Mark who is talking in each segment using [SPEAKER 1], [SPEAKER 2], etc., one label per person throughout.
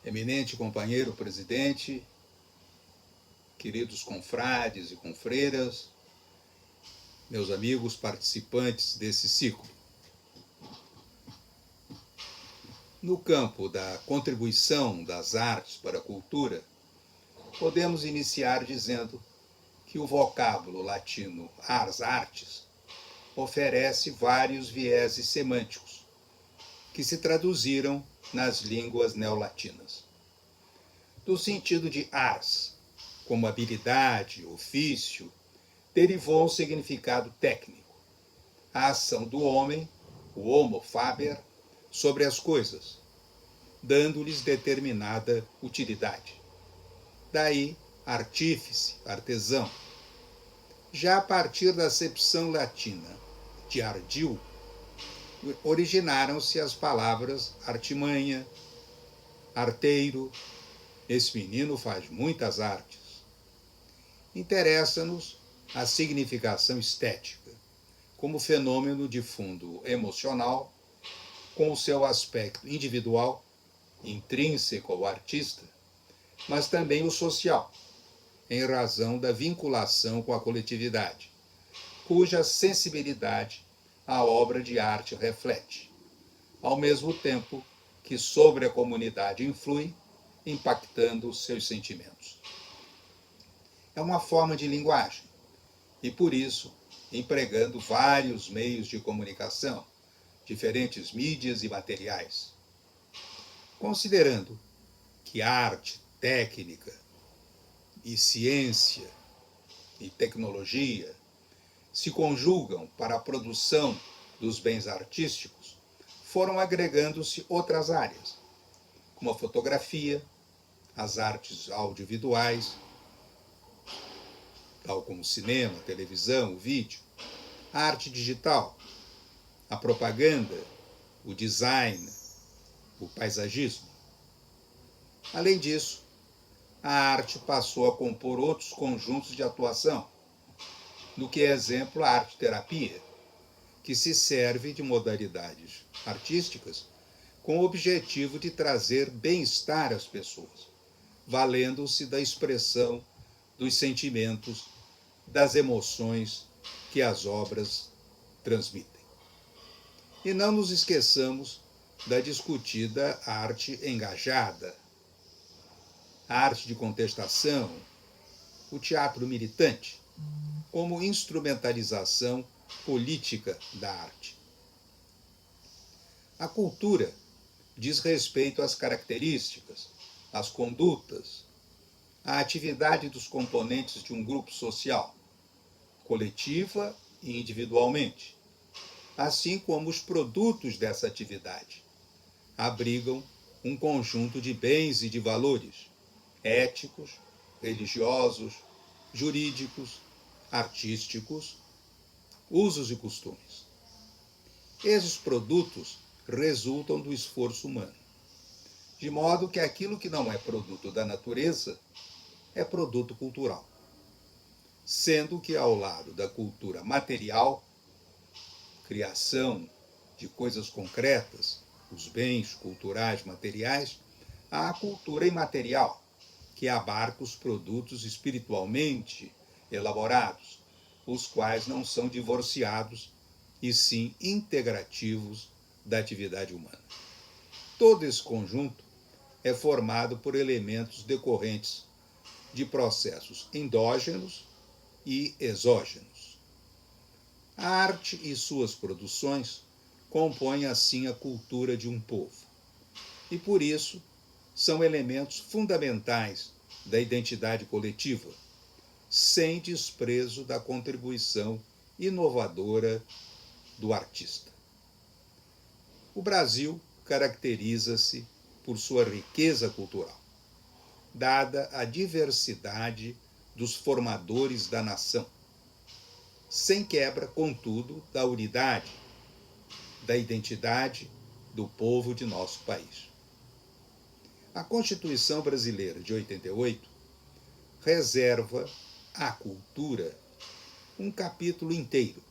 [SPEAKER 1] Eminente companheiro presidente, queridos confrades e confreiras, meus amigos participantes desse ciclo. No campo da contribuição das artes para a cultura, podemos iniciar dizendo que o vocábulo latino ars artes oferece vários vieses semânticos que se traduziram nas línguas neolatinas. Do sentido de ars, como habilidade, ofício, derivou um significado técnico, a ação do homem, o homo faber, sobre as coisas, dando-lhes determinada utilidade. Daí, artífice, artesão. Já a partir da acepção latina de ardil, originaram-se as palavras artimanha, arteiro, esse menino faz muitas artes. Interessa-nos a significação estética, como fenômeno de fundo emocional, com o seu aspecto individual, intrínseco ao artista, mas também o social, em razão da vinculação com a coletividade, cuja sensibilidade a obra de arte reflete, ao mesmo tempo que sobre a comunidade influi, impactando seus sentimentos. É uma forma de linguagem e, por isso, empregando vários meios de comunicação, diferentes mídias e materiais. Considerando que arte, técnica e ciência e tecnologia se conjugam para a produção dos bens artísticos, foram agregando-se outras áreas, como a fotografia, as artes audiovisuais, tal como o cinema, a televisão, o vídeo, a arte digital, a propaganda, o design, o paisagismo. Além disso, a arte passou a compor outros conjuntos de atuação, no que é exemplo a arte-terapia, que se serve de modalidades artísticas com o objetivo de trazer bem-estar às pessoas, valendo-se da expressão dos sentimentos, das emoções que as obras transmitem. E não nos esqueçamos da discutida arte engajada, a arte de contestação, o teatro militante, como instrumentalização política da arte. A cultura diz respeito às características, às condutas, à atividade dos componentes de um grupo social, coletiva e individualmente, assim como os produtos dessa atividade. Abrigam um conjunto de bens e de valores éticos, religiosos, jurídicos, artísticos, usos e costumes. Esses produtos resultam do esforço humano, de modo que aquilo que não é produto da natureza é produto cultural, sendo que ao lado da cultura material, criação de coisas concretas, os bens culturais materiais, há a cultura imaterial, que abarca os produtos espiritualmente elaborados, os quais não são divorciados e sim integrativos da atividade humana. Todo esse conjunto é formado por elementos decorrentes de processos endógenos e exógenos. A arte e suas produções compõem assim a cultura de um povo e, por isso, são elementos fundamentais da identidade coletiva, sem desprezo da contribuição inovadora do artista. O Brasil caracteriza-se por sua riqueza cultural, dada a diversidade dos formadores da nação, sem quebra, contudo, da unidade, da identidade do povo de nosso país. A Constituição Brasileira de 88 reserva à cultura um capítulo inteiro,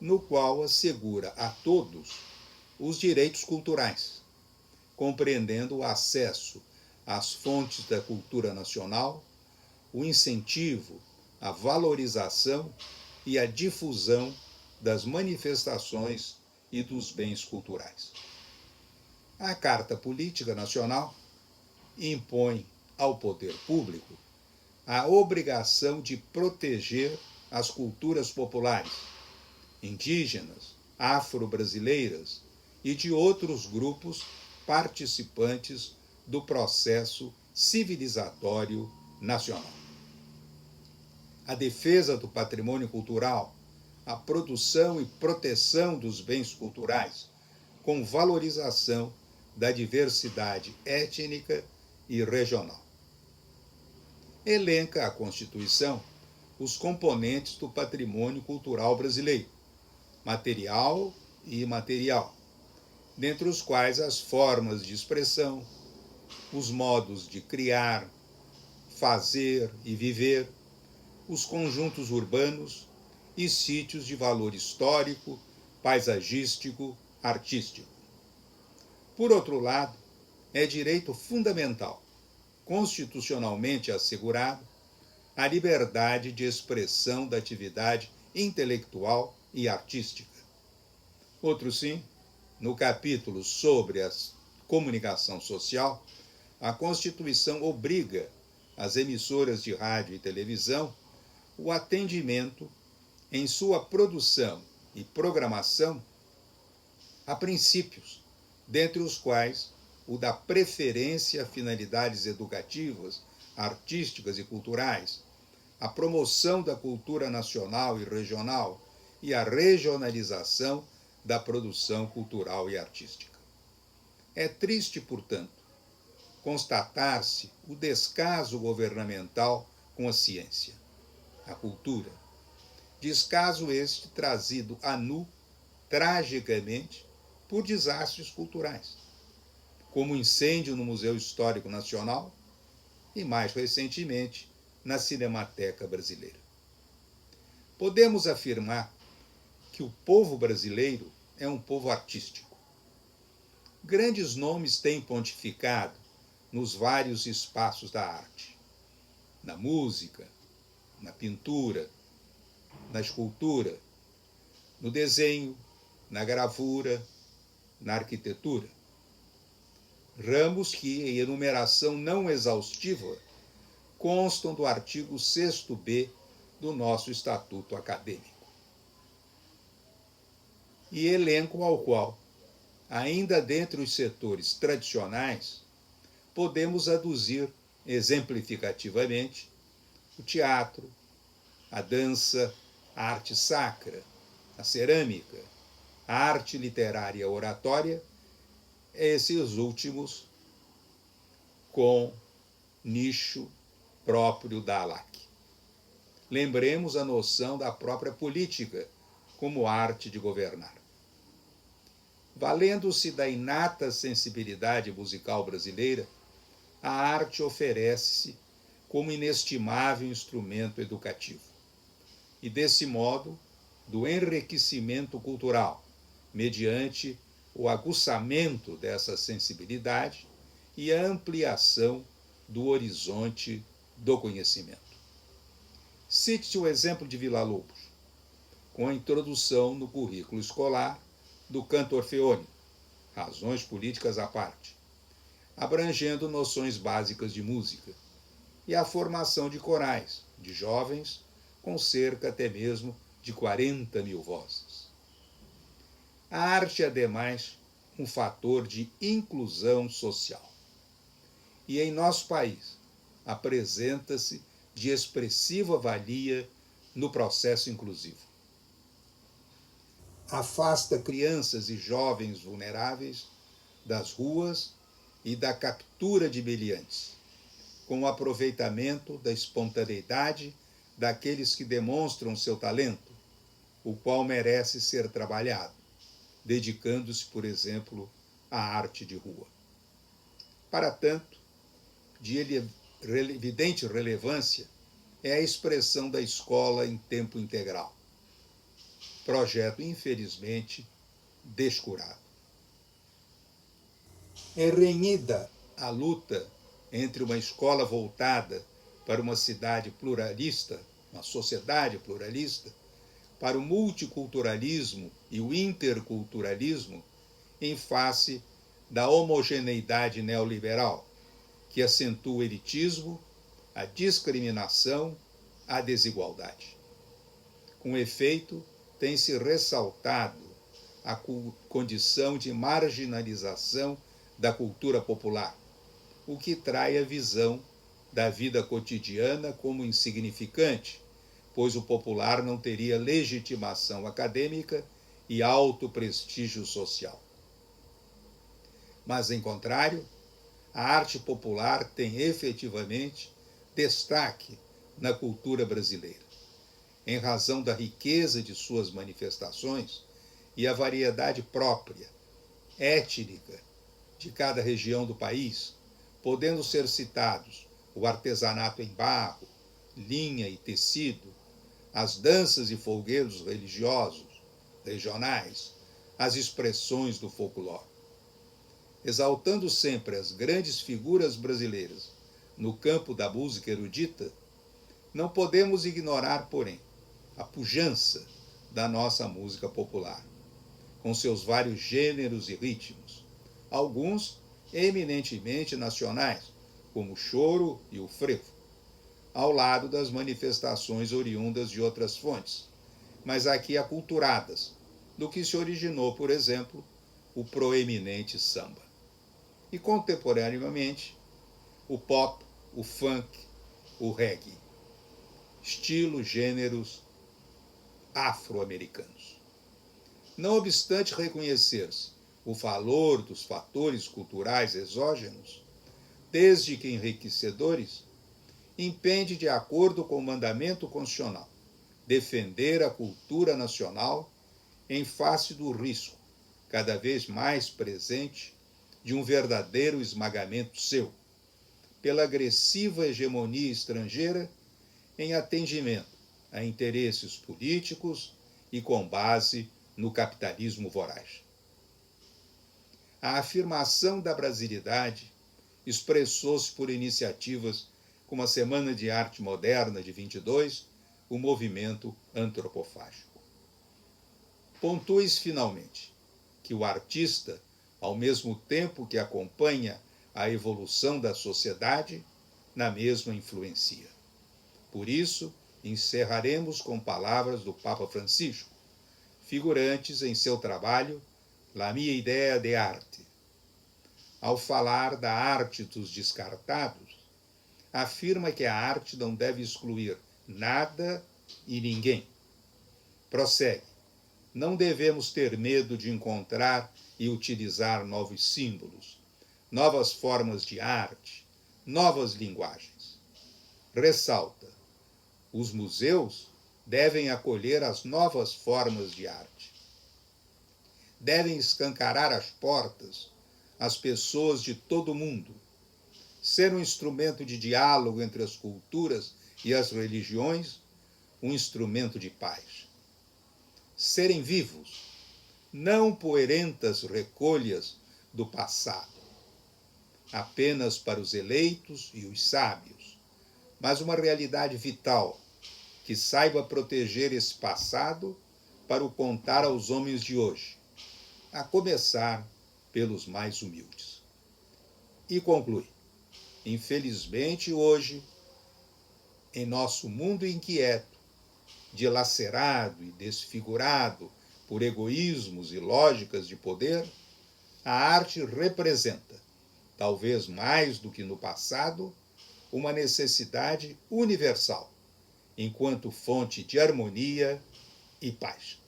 [SPEAKER 1] no qual assegura a todos os direitos culturais, compreendendo o acesso às fontes da cultura nacional, o incentivo, a valorização e a difusão das manifestações e dos bens culturais. A Carta Política Nacional impõe ao poder público a obrigação de proteger as culturas populares, indígenas, afro-brasileiras e de outros grupos participantes do processo civilizatório nacional. A defesa do patrimônio cultural, a produção e proteção dos bens culturais, com valorização da diversidade étnica e regional. Elenca a Constituição os componentes do patrimônio cultural brasileiro, material e imaterial, dentre os quais as formas de expressão, os modos de criar, fazer e viver, os conjuntos urbanos e sítios de valor histórico, paisagístico, artístico. Por outro lado, é direito fundamental, constitucionalmente assegurado, a liberdade de expressão da atividade intelectual e artística. Outro sim, no capítulo sobre a comunicação social, a Constituição obriga as emissoras de rádio e televisão o atendimento em sua produção e programação a princípios, dentre os quais o da preferência a finalidades educativas, artísticas e culturais, a promoção da cultura nacional e regional e a regionalização da produção cultural e artística. É triste, portanto, constatar-se o descaso governamental com a ciência, a cultura. Descaso este trazido a nu, tragicamente, por desastres culturais, como o incêndio no Museu Histórico Nacional e, mais recentemente, na Cinemateca Brasileira. Podemos afirmar que o povo brasileiro é um povo artístico. Grandes nomes têm pontificado nos vários espaços da arte, na música, na pintura, na escultura, no desenho, na gravura, na arquitetura. Ramos que, em enumeração não exaustiva, constam do artigo 6º-B do nosso Estatuto Acadêmico. E elenco ao qual, ainda dentre os setores tradicionais, podemos aduzir exemplificativamente o teatro, a dança, a arte sacra, a cerâmica, a arte literária oratória, esses últimos com nicho próprio da ALAC. Lembremos a noção da própria política como arte de governar. Valendo-se da inata sensibilidade musical brasileira, a arte oferece-se como inestimável instrumento educativo. E, desse modo, do enriquecimento cultural, mediante o aguçamento dessa sensibilidade e a ampliação do horizonte do conhecimento. Cite o exemplo de Villa-Lobos, com a introdução no currículo escolar do canto orfeônico, razões políticas à parte, abrangendo noções básicas de música, e a formação de corais, de jovens, com cerca até mesmo de 40 mil vozes. A arte é, ademais, um fator de inclusão social. E em nosso país, apresenta-se de expressiva valia no processo inclusivo. Afasta crianças e jovens vulneráveis das ruas e da captura de meliantes, com o aproveitamento da espontaneidade daqueles que demonstram seu talento, o qual merece ser trabalhado, dedicando-se, por exemplo, à arte de rua. Para tanto, de evidente relevância é a expressão da escola em tempo integral, projeto, infelizmente, descurado. É renhida a luta entre uma escola voltada para uma cidade pluralista, uma sociedade pluralista, para o multiculturalismo e o interculturalismo, em face da homogeneidade neoliberal, que acentua o elitismo, a discriminação, a desigualdade. Com efeito, tem se ressaltado a condição de marginalização da cultura popular, o que trai a visão da vida cotidiana como insignificante, pois o popular não teria legitimação acadêmica e alto prestígio social. Mas, em contrário, a arte popular tem efetivamente destaque na cultura brasileira, em razão da riqueza de suas manifestações e a variedade própria, étnica, de cada região do país, podendo ser citados o artesanato em barro, linha e tecido, as danças e folguedos religiosos, regionais, as expressões do folclore. Exaltando sempre as grandes figuras brasileiras no campo da música erudita, não podemos ignorar, porém, a pujança da nossa música popular, com seus vários gêneros e ritmos, alguns eminentemente nacionais, como o choro e o frevo, ao lado das manifestações oriundas de outras fontes, mas aqui aculturadas, do que se originou, por exemplo, o proeminente samba. E, contemporaneamente, o pop, o funk, o reggae, estilos, gêneros afro-americanos. Não obstante reconhecer-se o valor dos fatores culturais exógenos, desde que enriquecedores, impende, de acordo com o mandamento constitucional, defender a cultura nacional em face do risco, cada vez mais presente, de um verdadeiro esmagamento seu, pela agressiva hegemonia estrangeira em atendimento a interesses políticos e com base no capitalismo voraz. A afirmação da brasilidade expressou-se por iniciativas como a Semana de Arte Moderna de 22, o movimento antropofágico. Pontue-se, finalmente, que o artista, ao mesmo tempo que acompanha a evolução da sociedade, na mesma influencia. Por isso, encerraremos com palavras do Papa Francisco, figurantes em seu trabalho La Mia Idea de Arte. Ao falar da arte dos descartados, afirma que a arte não deve excluir nada e ninguém. Prossegue: não devemos ter medo de encontrar e utilizar novos símbolos, novas formas de arte, novas linguagens. Ressalta: os museus devem acolher as novas formas de arte. Devem escancarar as portas às pessoas de todo o mundo, ser um instrumento de diálogo entre as culturas e as religiões, um instrumento de paz. Serem vivos, não poerentas recolhas do passado, apenas para os eleitos e os sábios, mas uma realidade vital que saiba proteger esse passado para o contar aos homens de hoje, a começar pelos mais humildes. E conclui: infelizmente hoje, em nosso mundo inquieto, dilacerado e desfigurado por egoísmos e lógicas de poder, a arte representa, talvez mais do que no passado, uma necessidade universal, enquanto fonte de harmonia e paz.